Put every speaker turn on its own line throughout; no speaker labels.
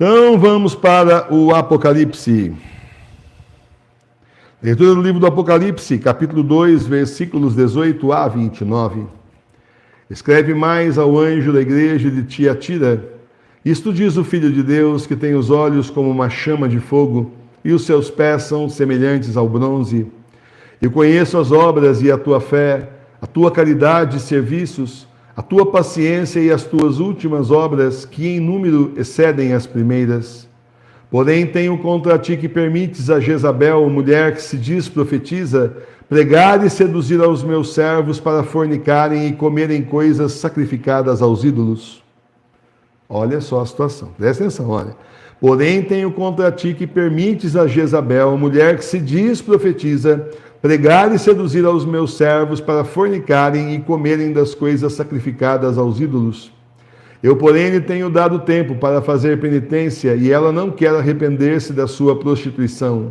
Então vamos para o Apocalipse. Leitura do livro do Apocalipse, capítulo 2, versículos 18 a 29. Escreve mais ao anjo da igreja de Tiatira: isto diz o Filho de Deus, que tem os olhos como uma chama de fogo, e os seus pés são semelhantes ao bronze. Eu conheço as obras e a tua fé, a tua caridade e serviços, a tua paciência e as tuas últimas obras, que em número excedem as primeiras. Porém, tenho contra ti que permites a Jezabel, mulher que se diz profetiza, pregar e seduzir aos meus servos para fornicarem e comerem coisas sacrificadas aos ídolos. Olha só a situação, presta atenção, olha. Porém, tenho contra ti que permites a Jezabel, mulher que se diz profetiza, pregar e seduzir aos meus servos para fornicarem e comerem das coisas sacrificadas aos ídolos. Eu, porém, lhe tenho dado tempo para fazer penitência, e ela não quer arrepender-se da sua prostituição.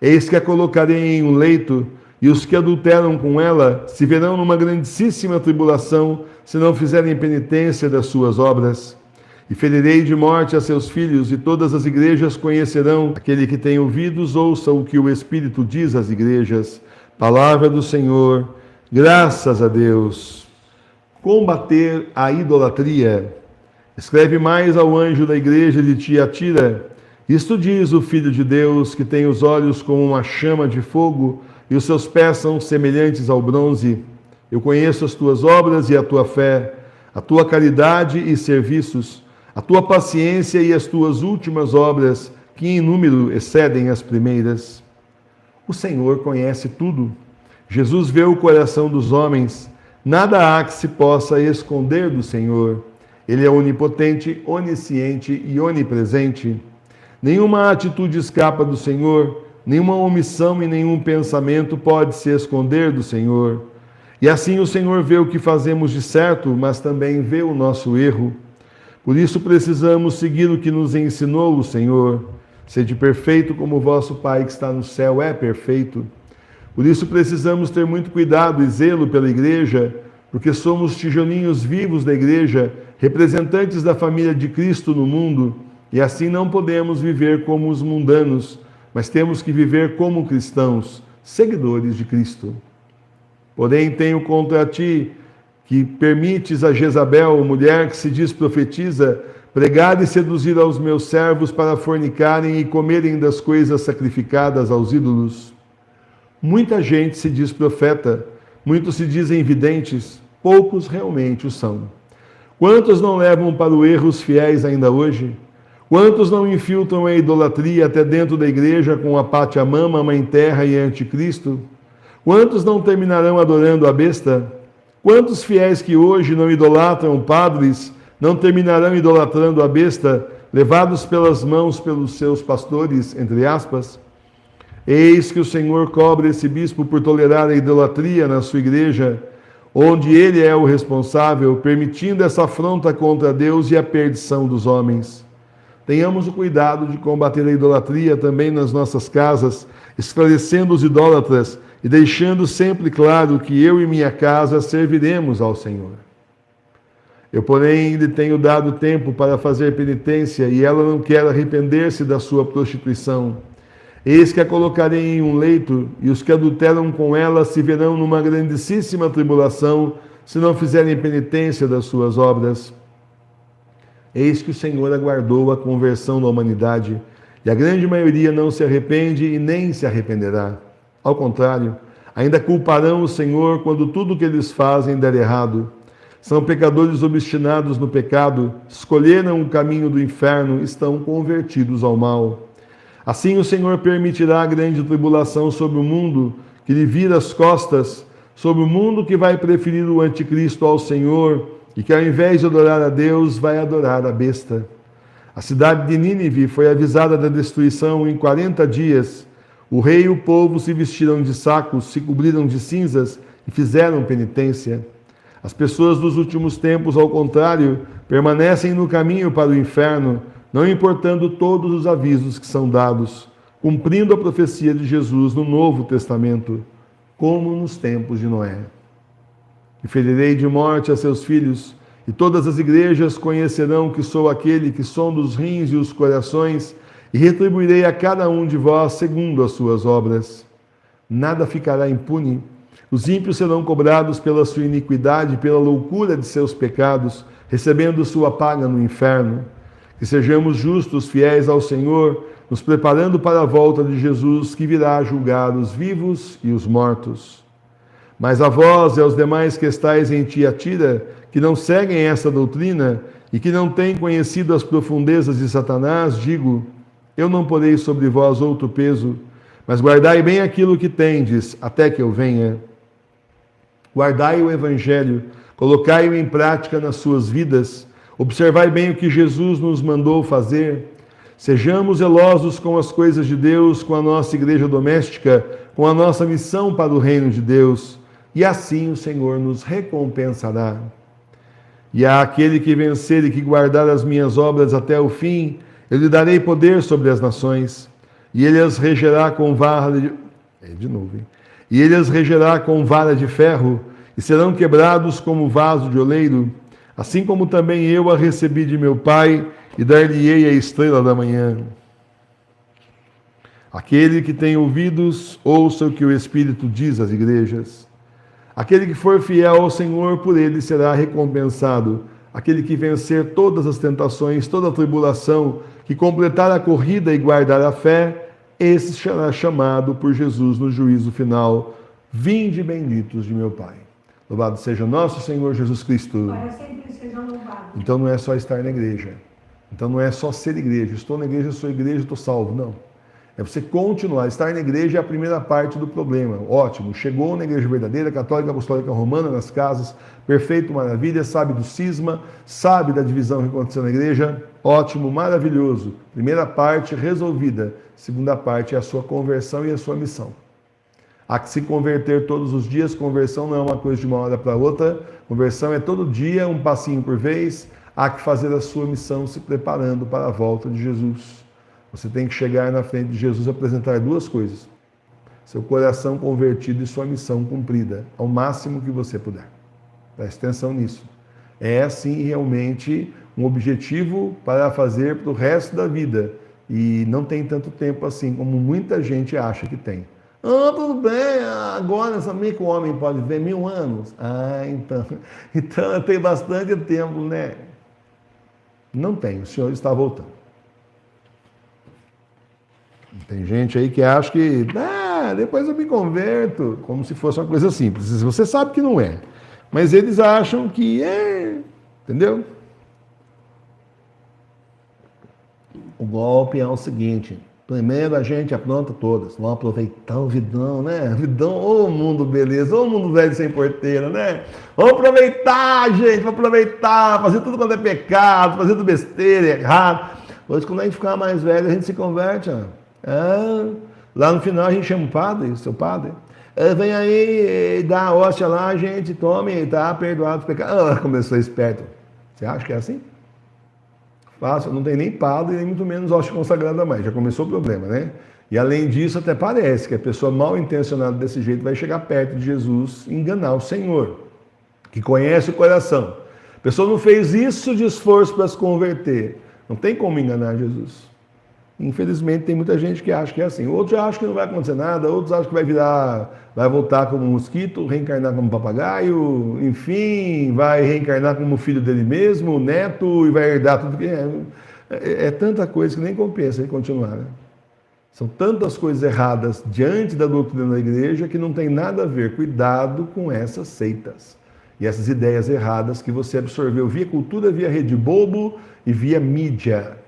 Eis que a colocarei em um leito, e os que adulteram com ela se verão numa grandíssima tribulação, se não fizerem penitência das suas obras. E ferirei de morte a seus filhos, e todas as igrejas conhecerão. Aquele que tem ouvidos, ouça o que o Espírito diz às igrejas. Palavra do Senhor, graças a Deus. Combater a idolatria. Escreve mais ao anjo da igreja de Tiatira: isto diz o Filho de Deus, que tem os olhos como uma chama de fogo, e os seus pés são semelhantes ao bronze. Eu conheço as tuas obras e a tua fé, a tua caridade e serviços, a tua paciência e as tuas últimas obras, que em número excedem as primeiras. O Senhor conhece tudo. Jesus vê o coração dos homens. Nada há que se possa esconder do Senhor. Ele é onipotente, onisciente e onipresente. Nenhuma atitude escapa do Senhor, nenhuma omissão e nenhum pensamento pode se esconder do Senhor. E assim o Senhor vê o que fazemos de certo, mas também vê o nosso erro. Por isso precisamos seguir o que nos ensinou o Senhor. Sede perfeito como o vosso Pai que está no céu é perfeito. Por isso precisamos ter muito cuidado e zelo pela igreja, porque somos tijolinhos vivos da igreja, representantes da família de Cristo no mundo, e assim não podemos viver como os mundanos, mas temos que viver como cristãos, seguidores de Cristo. Porém, tenho contra ti que permites a Jezabel, mulher que se diz profetiza, pregar e seduzir aos meus servos para fornicarem e comerem das coisas sacrificadas aos ídolos. Muita gente se diz profeta, muitos se dizem videntes, poucos realmente o são. Quantos não levam para o erro os fiéis ainda hoje? Quantos não infiltram a idolatria até dentro da igreja com a Pachamama, a Mãe Terra e a Anticristo? Quantos não terminarão adorando a besta? Quantos fiéis que hoje não idolatram padres, não terminarão idolatrando a besta, levados pelas mãos pelos seus pastores, entre aspas? Eis que o Senhor cobra esse bispo por tolerar a idolatria na sua igreja, onde ele é o responsável, permitindo essa afronta contra Deus e a perdição dos homens. Tenhamos o cuidado de combater a idolatria também nas nossas casas, esclarecendo os idólatras e deixando sempre claro que eu e minha casa serviremos ao Senhor. Eu, porém, lhe tenho dado tempo para fazer penitência, e ela não quer arrepender-se da sua prostituição. Eis que a colocarei em um leito, e os que adulteram com ela se verão numa grandíssima tribulação, se não fizerem penitência das suas obras. Eis que o Senhor aguardou a conversão da humanidade, e a grande maioria não se arrepende e nem se arrependerá. Ao contrário, ainda culparão o Senhor quando tudo o que eles fazem der errado. São pecadores obstinados no pecado, escolheram o caminho do inferno, estão convertidos ao mal. Assim o Senhor permitirá a grande tribulação sobre o mundo, que lhe vira as costas, sobre o mundo que vai preferir o anticristo ao Senhor, e que ao invés de adorar a Deus, vai adorar a besta. A cidade de Nínive foi avisada da destruição em 40 dias. O rei e o povo se vestiram de sacos, se cobriram de cinzas e fizeram penitência. As pessoas dos últimos tempos, ao contrário, permanecem no caminho para o inferno, não importando todos os avisos que são dados, cumprindo a profecia de Jesus no Novo Testamento, como nos tempos de Noé. E ferirei de morte a seus filhos, E todas as igrejas conhecerão que sou aquele que sonda os rins e os corações, e retribuirei a cada um de vós segundo as suas obras. Nada ficará impune. Os ímpios serão cobrados pela sua iniquidade e pela loucura de seus pecados, recebendo sua paga no inferno. Que sejamos justos, fiéis ao Senhor, nos preparando para a volta de Jesus, que virá julgar os vivos e os mortos. Mas a vós e aos demais que estáis em Tiatira, que não seguem essa doutrina e que não têm conhecido as profundezas de Satanás, digo: eu não porei sobre vós outro peso, mas guardai bem aquilo que tendes, até que eu venha. Guardai o Evangelho, colocai-o em prática nas suas vidas, observai bem o que Jesus nos mandou fazer. Sejamos zelosos com as coisas de Deus, com a nossa igreja doméstica, com a nossa missão para o reino de Deus, e assim o Senhor nos recompensará. E àquele que vencer e que guardar as minhas obras até o fim, eu lhe darei poder sobre as nações, e ele as regerá com vara E ele as regerá com vara de ferro, e serão quebrados como vaso de oleiro, assim como também eu a recebi de meu Pai, e dar-lhe-ei a estrela da manhã. Aquele que tem ouvidos, ouça o que o Espírito diz às igrejas. Aquele que for fiel ao Senhor, por ele será recompensado. Aquele que vencer todas as tentações, toda a tribulação, que completar a corrida e guardar a fé, esse será chamado por Jesus no juízo final. Vinde benditos de meu Pai. Louvado seja nosso Senhor Jesus Cristo.
Para sempre seja louvado.
Então não é só estar na igreja. Então não é só ser igreja. Estou na igreja, sou igreja, estou salvo. Não. É você continuar. Estar na igreja é a primeira parte do problema. Ótimo. Chegou na igreja verdadeira, católica, apostólica, romana, nas casas. Perfeito, maravilha. Sabe do cisma. Sabe da divisão que aconteceu na igreja. Ótimo, maravilhoso. Primeira parte resolvida. Segunda parte é a sua conversão e a sua missão. Há que se converter todos os dias. Conversão não é uma coisa de uma hora para outra. Conversão é todo dia, um passinho por vez. Há que fazer a sua missão se preparando para a volta de Jesus. Você tem que chegar na frente de Jesus e apresentar duas coisas: seu coração convertido e sua missão cumprida, ao máximo que você puder. Preste atenção nisso. É, sim, realmente um objetivo para fazer para o resto da vida. E não tem tanto tempo assim, como muita gente acha que tem. Ah, tudo bem, agora sabia que o homem pode viver 1000 anos. Ah, então tem bastante tempo, né? Não tem, o Senhor está voltando. Tem gente aí que acha que depois eu me converto, como se fosse uma coisa simples. Você sabe que não é, mas eles acham que é, entendeu? O golpe é o seguinte: primeiro a gente apronta todas, vamos aproveitar o vidão, né? Vidão, ô mundo beleza, ô mundo velho sem porteira, né? Vamos aproveitar, gente, vamos aproveitar, fazer tudo quanto é pecado, fazer tudo besteira, errado. Hoje, quando a gente ficar mais velho, a gente se converte, lá no final a gente chama o padre, seu padre. Vem aí, dá a hóstia lá, gente, tome, tá perdoado o pecado. Começou esperto. Você acha que é assim? Fácil, não tem nem padre, nem muito menos hóstia consagrada mais. Já começou o problema, né? E além disso, até parece que a pessoa mal intencionada desse jeito vai chegar perto de Jesus e enganar o Senhor, que conhece o coração. A pessoa não fez isso de esforço para se converter. Não tem como enganar Jesus. Infelizmente, tem muita gente que acha que é assim. Outros acham que não vai acontecer nada, outros acham que vai voltar como um mosquito, reencarnar como um papagaio, enfim, vai reencarnar como filho dele mesmo, neto, e vai herdar tudo que é tanta coisa que nem compensa ele continuar, né? São tantas coisas erradas diante da doutrina da igreja que não tem nada a ver. Cuidado com essas seitas e essas ideias erradas que você absorveu via cultura, via rede bobo e via mídia.